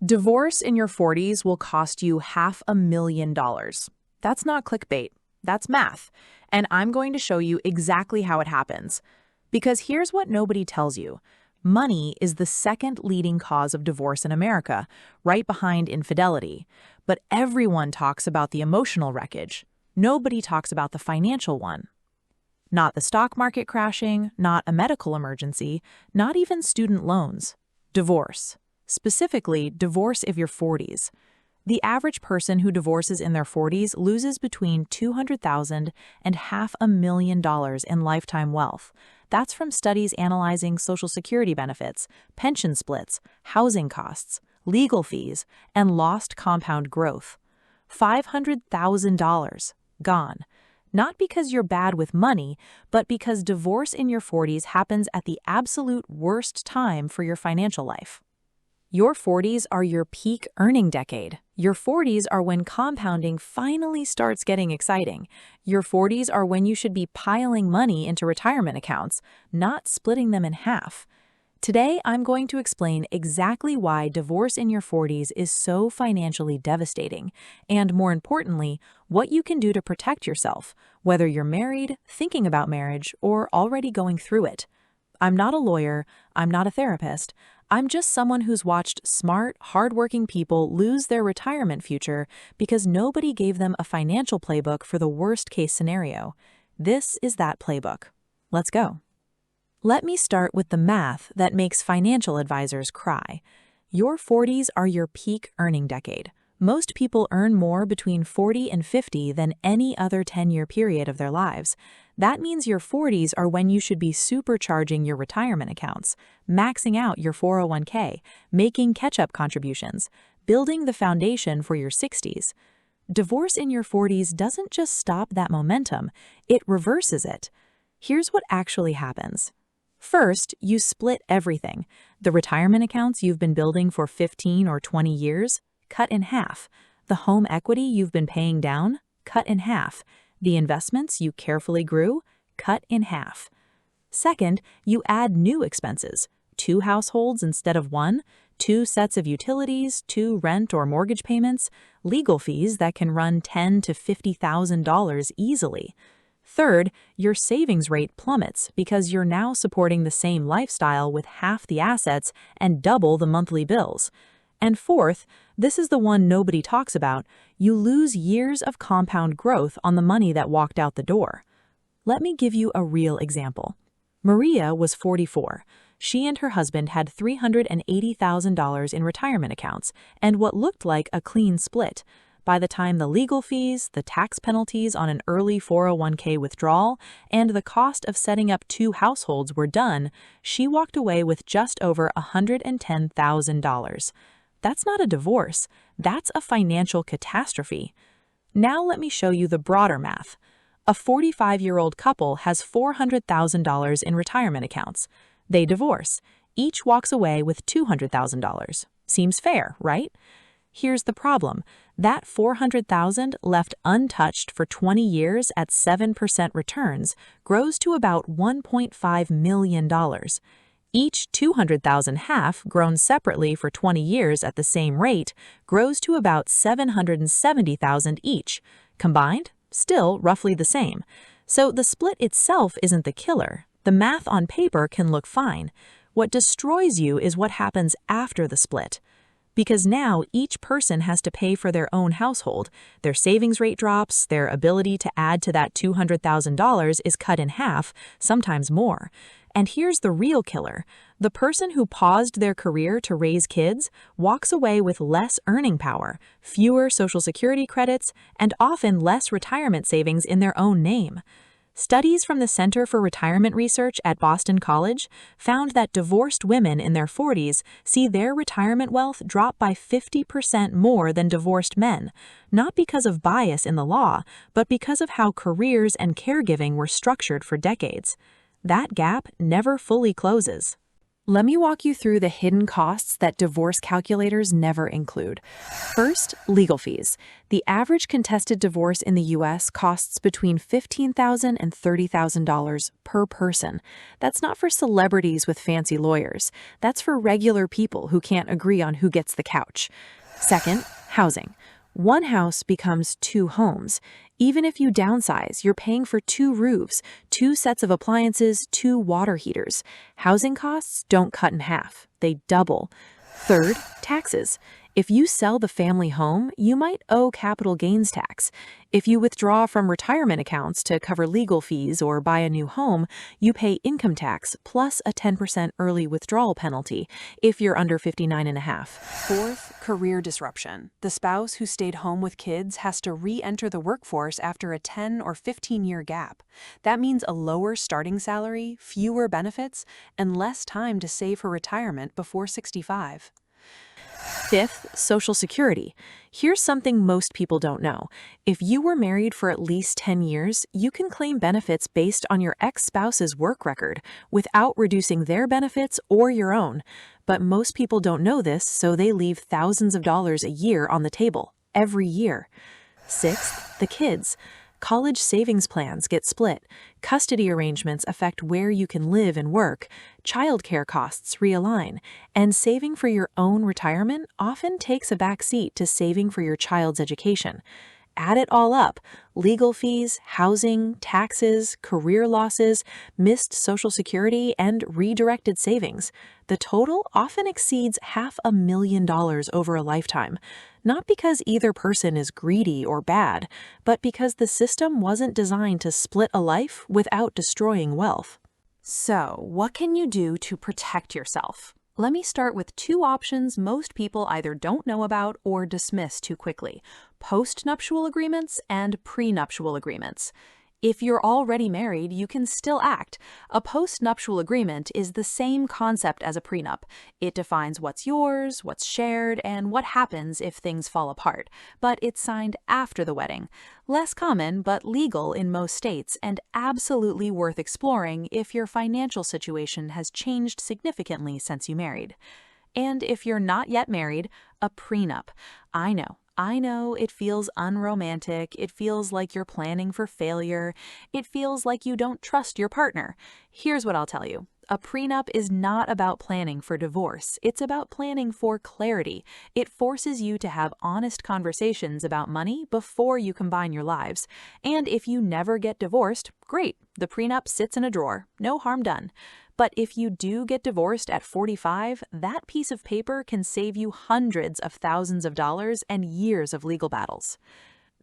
Divorce in your 40s will cost you $500,000. That's not clickbait, that's math. And I'm going to show you exactly how it happens. Because here's what nobody tells you. Money is the second leading cause of divorce in America, right behind infidelity. But everyone talks about the emotional wreckage. Nobody talks about the financial one. Not the stock market crashing, not a medical emergency, not even student loans. Divorce. Specifically, divorce of your 40s. The average person who divorces in their 40s loses between $200,000 and $500,000 in lifetime wealth. That's from studies analyzing Social Security benefits, pension splits, housing costs, legal fees, and lost compound growth. $500,000 gone. Not because you're bad with money, but because divorce in your 40s happens at the absolute worst time for your financial life. Your 40s are your peak earning decade. Your 40s are when compounding finally starts getting exciting. Your 40s are when you should be piling money into retirement accounts, not splitting them in half. Today, I'm going to explain exactly why divorce in your 40s is so financially devastating, and more importantly, what you can do to protect yourself, whether you're married, thinking about marriage, or already going through it. I'm not a lawyer, I'm not a therapist. I'm just someone who's watched smart, hardworking people lose their retirement future because nobody gave them a financial playbook for the worst-case scenario. This is that playbook. Let's go. Let me start with the math that makes financial advisors cry. Your 40s are your peak earning decade. Most people earn more between 40 and 50 than any other 10-year period of their lives. That means your 40s are when you should be supercharging your retirement accounts, maxing out your 401k, making catch-up contributions, building the foundation for your 60s. Divorce in your 40s doesn't just stop that momentum, it reverses it. Here's what actually happens. First, you split everything. The retirement accounts you've been building for 15 or 20 years, cut in half. The home equity you've been paying down, cut in half. The investments you carefully grew, cut in half. Second, you add new expenses. 2 households instead of 1, 2 sets of utilities, 2 rent or mortgage payments, legal fees that can run $10,000 to $50,000 easily. Third, your savings rate plummets because you're now supporting the same lifestyle with half the assets and double the monthly bills. And fourth, this is the one nobody talks about, you lose years of compound growth on the money that walked out the door. Let me give you a real example. Maria was 44. She and her husband had $380,000 in retirement accounts and what looked like a clean split. By the time the legal fees, the tax penalties on an early 401k withdrawal, and the cost of setting up 2 households were done, she walked away with just over $110,000. That's not a divorce, that's a financial catastrophe. Now let me show you the broader math. A 45-year-old couple has $400,000 in retirement accounts. They divorce. Each walks away with $200,000. Seems fair, right? Here's the problem. That $400,000 left untouched for 20 years at 7% returns grows to about $1.5 million. Each $200,000 half, grown separately for 20 years at the same rate, grows to about $770,000 each. Combined, still roughly the same. So the split itself isn't the killer. The math on paper can look fine. What destroys you is what happens after the split. Because now each person has to pay for their own household. Their savings rate drops, their ability to add to that $200,000 is cut in half, sometimes more. And here's the real killer. The person who paused their career to raise kids walks away with less earning power, fewer Social Security credits, and often less retirement savings in their own name. Studies from the Center for Retirement Research at Boston College found that divorced women in their 40s see their retirement wealth drop by 50% more than divorced men, not because of bias in the law, but because of how careers and caregiving were structured for decades. That gap never fully closes. Let me walk you through the hidden costs that divorce calculators never include. First, legal fees. The average contested divorce in the U.S. costs between $15,000 and $30,000 per person. That's not for celebrities with fancy lawyers. That's for regular people who can't agree on who gets the couch. Second, housing. One house becomes two homes. Even if you downsize, you're paying for two roofs, two sets of appliances, two water heaters. Housing costs don't cut in half, they double. Third, taxes. If you sell the family home, you might owe capital gains tax. If you withdraw from retirement accounts to cover legal fees or buy a new home, you pay income tax plus a 10% early withdrawal penalty if you're under 59 and a half. Fourth, career disruption. The spouse who stayed home with kids has to re-enter the workforce after a 10 or 15-year gap. That means a lower starting salary, fewer benefits, and less time to save for retirement before 65. Fifth, Social Security. Here's something most people don't know. If you were married for at least 10 years, you can claim benefits based on your ex-spouse's work record without reducing their benefits or your own. But most people don't know this, so they leave thousands of dollars a year on the table, every year. Sixth, the kids. College savings plans get split. Custody arrangements affect where you can live and work. Childcare costs realign. And saving for your own retirement often takes a back seat to saving for your child's education. Add it all up: legal fees, housing, taxes, career losses, missed Social Security, and redirected savings. The total often exceeds $500,000 over a lifetime. Not because either person is greedy or bad, but because the system wasn't designed to split a life without destroying wealth. So, what can you do to protect yourself? Let me start with two options most people either don't know about or dismiss too quickly: postnuptial agreements and prenuptial agreements. If you're already married, you can still act. A postnuptial agreement is the same concept as a prenup. It defines what's yours, what's shared, and what happens if things fall apart. But it's signed after the wedding. Less common, but legal in most states, and absolutely worth exploring if your financial situation has changed significantly since you married. And if you're not yet married, a prenup. I know it feels unromantic, it feels like you're planning for failure, it feels like you don't trust your partner. Here's what I'll tell you. A prenup is not about planning for divorce, it's about planning for clarity. It forces you to have honest conversations about money before you combine your lives. And if you never get divorced, great, the prenup sits in a drawer, no harm done. But if you do get divorced at 45, that piece of paper can save you hundreds of thousands of dollars and years of legal battles.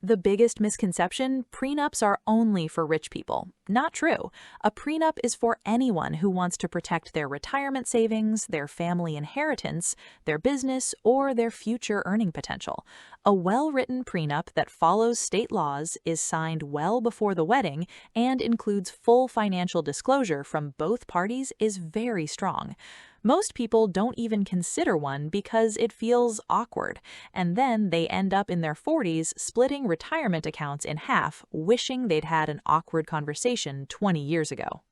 The biggest misconception: prenups are only for rich people. Not true. A prenup is for anyone who wants to protect their retirement savings, their family inheritance, their business, or their future earning potential. A well-written prenup that follows state laws, is signed well before the wedding, and includes full financial disclosure from both parties is very strong. Most people don't even consider one because it feels awkward, and then they end up in their 40s splitting retirement accounts in half, wishing they'd had an awkward conversation 20 years ago.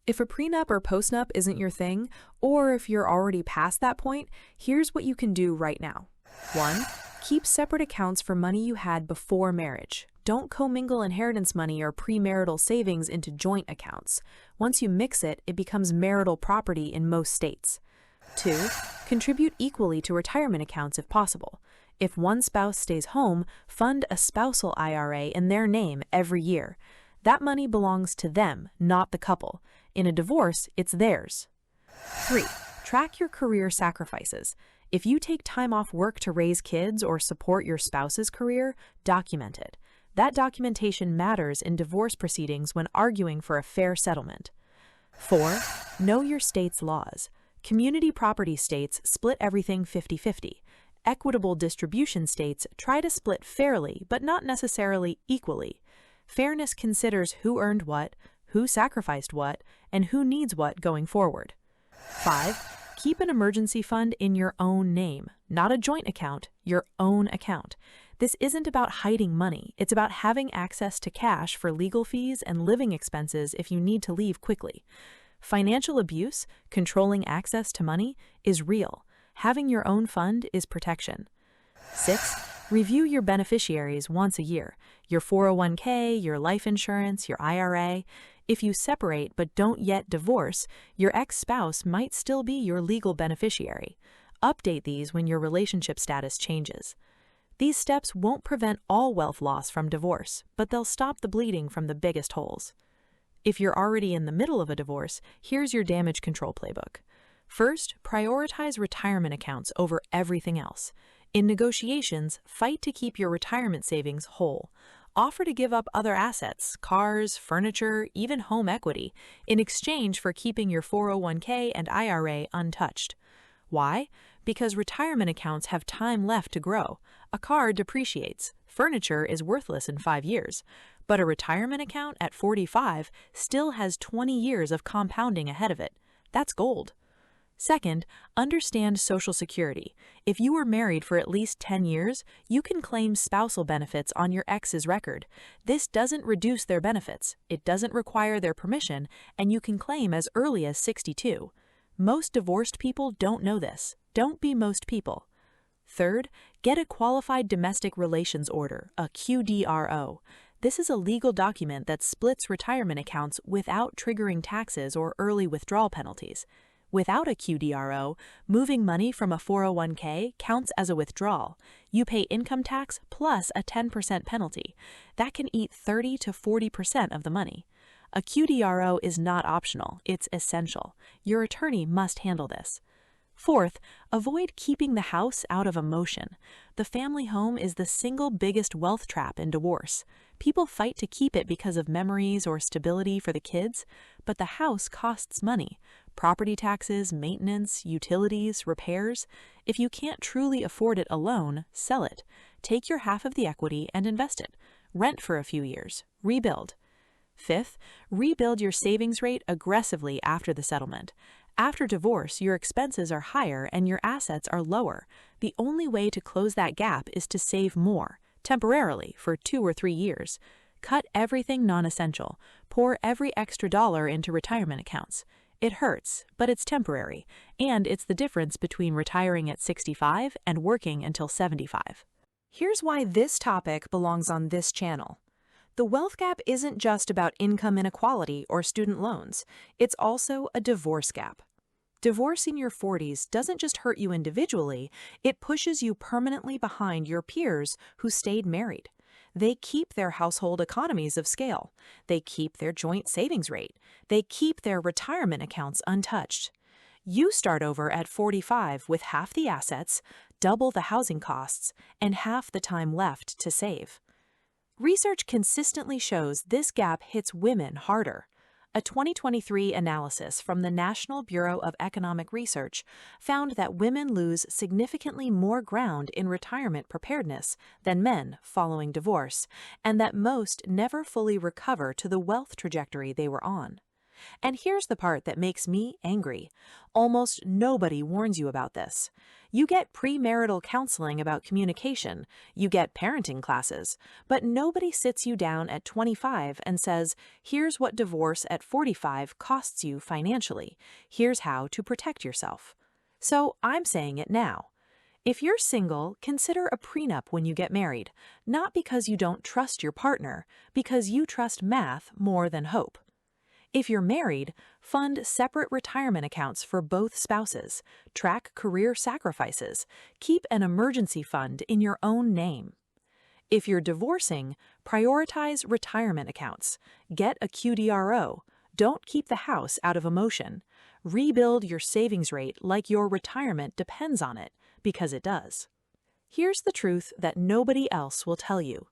If a prenup or postnup isn't your thing, or if you're already past that point, here's what you can do right now. 1. Keep separate accounts for money you had before marriage. Don't commingle inheritance money or premarital savings into joint accounts. Once you mix it, it becomes marital property in most states. 2. Contribute equally to retirement accounts if possible. If one spouse stays home, fund a spousal IRA in their name every year. That money belongs to them, not the couple. In a divorce, it's theirs. 3. Track your career sacrifices. If you take time off work to raise kids or support your spouse's career, document it. That documentation matters in divorce proceedings when arguing for a fair settlement. 4. Know your state's laws. Community property states split everything 50-50. Equitable distribution states try to split fairly, but not necessarily equally. Fairness considers who earned what, who sacrificed what, and who needs what going forward. 5. Keep an emergency fund in your own name, not a joint account, your own account. This isn't about hiding money, it's about having access to cash for legal fees and living expenses if you need to leave quickly. Financial abuse, controlling access to money, is real. Having your own fund is protection. 6. Review your beneficiaries once a year. Your 401k, your life insurance, your IRA. If you separate but don't yet divorce, your ex-spouse might still be your legal beneficiary. Update these when your relationship status changes. These steps won't prevent all wealth loss from divorce, but they'll stop the bleeding from the biggest holes. If you're already in the middle of a divorce, here's your damage control playbook. First, prioritize retirement accounts over everything else. In negotiations, fight to keep your retirement savings whole. Offer to give up other assets, cars, furniture, even home equity, in exchange for keeping your 401k and IRA untouched. Why? Because retirement accounts have time left to grow. A car depreciates. Furniture is worthless in 5 years. But a retirement account at 45 still has 20 years of compounding ahead of it. That's gold. Second, understand Social Security. If you were married for at least 10 years, you can claim spousal benefits on your ex's record. This doesn't reduce their benefits, it doesn't require their permission, and you can claim as early as 62. Most divorced people don't know this. Don't be most people. Third, get a Qualified Domestic Relations Order, a QDRO. This is a legal document that splits retirement accounts without triggering taxes or early withdrawal penalties. Without a QDRO, moving money from a 401k counts as a withdrawal. You pay income tax plus a 10% penalty. That can eat 30 to 40% of the money. A QDRO is not optional, it's essential. Your attorney must handle this. Fourth, avoid keeping the house out of emotion. The family home is the single biggest wealth trap in divorce. People fight to keep it because of memories or stability for the kids, but the house costs money. Property taxes, maintenance, utilities, repairs. If you can't truly afford it alone, sell it. Take your half of the equity and invest it. Rent for a few years. Rebuild. Fifth, rebuild your savings rate aggressively after the settlement. After divorce, your expenses are higher and your assets are lower. The only way to close that gap is to save more, temporarily, for 2 or 3 years. Cut everything non-essential. Pour every extra dollar into retirement accounts. It hurts, but it's temporary, and it's the difference between retiring at 65 and working until 75. Here's why this topic belongs on this channel. The wealth gap isn't just about income inequality or student loans. It's also a divorce gap. Divorce in your 40s doesn't just hurt you individually, it pushes you permanently behind your peers who stayed married. They keep their household economies of scale. They keep their joint savings rate. They keep their retirement accounts untouched. You start over at 45 with half the assets, double the housing costs, and half the time left to save. Research consistently shows this gap hits women harder. A 2023 analysis from the National Bureau of Economic Research found that women lose significantly more ground in retirement preparedness than men following divorce, and that most never fully recover to the wealth trajectory they were on. And here's the part that makes me angry. Almost nobody warns you about this. You get premarital counseling about communication, you get parenting classes, but nobody sits you down at 25 and says, here's what divorce at 45 costs you financially. Here's how to protect yourself. So I'm saying it now. If you're single, consider a prenup when you get married, not because you don't trust your partner, because you trust math more than hope. If you're married, fund separate retirement accounts for both spouses, track career sacrifices, keep an emergency fund in your own name. If you're divorcing, prioritize retirement accounts, get a QDRO, don't keep the house out of emotion, rebuild your savings rate like your retirement depends on it, because it does. Here's the truth that nobody else will tell you.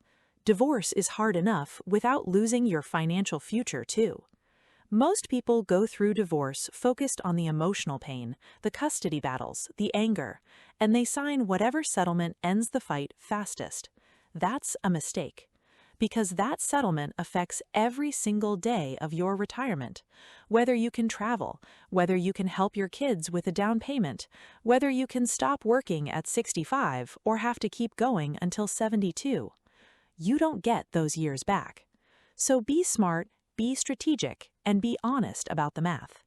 Divorce is hard enough without losing your financial future too. Most people go through divorce focused on the emotional pain, the custody battles, the anger, and they sign whatever settlement ends the fight fastest. That's a mistake, because that settlement affects every single day of your retirement. Whether you can travel, whether you can help your kids with a down payment, whether you can stop working at 65 or have to keep going until 72. You don't get those years back. So be smart, be strategic, and be honest about the math.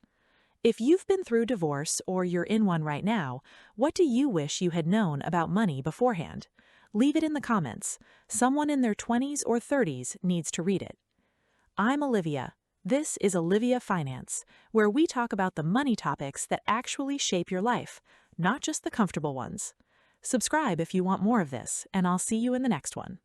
If you've been through divorce or you're in one right now, what do you wish you had known about money beforehand? Leave it in the comments. Someone in their 20s or 30s needs to read it. I'm Olivia. This is Olivia Finance, where we talk about the money topics that actually shape your life, not just the comfortable ones. Subscribe if you want more of this, and I'll see you in the next one.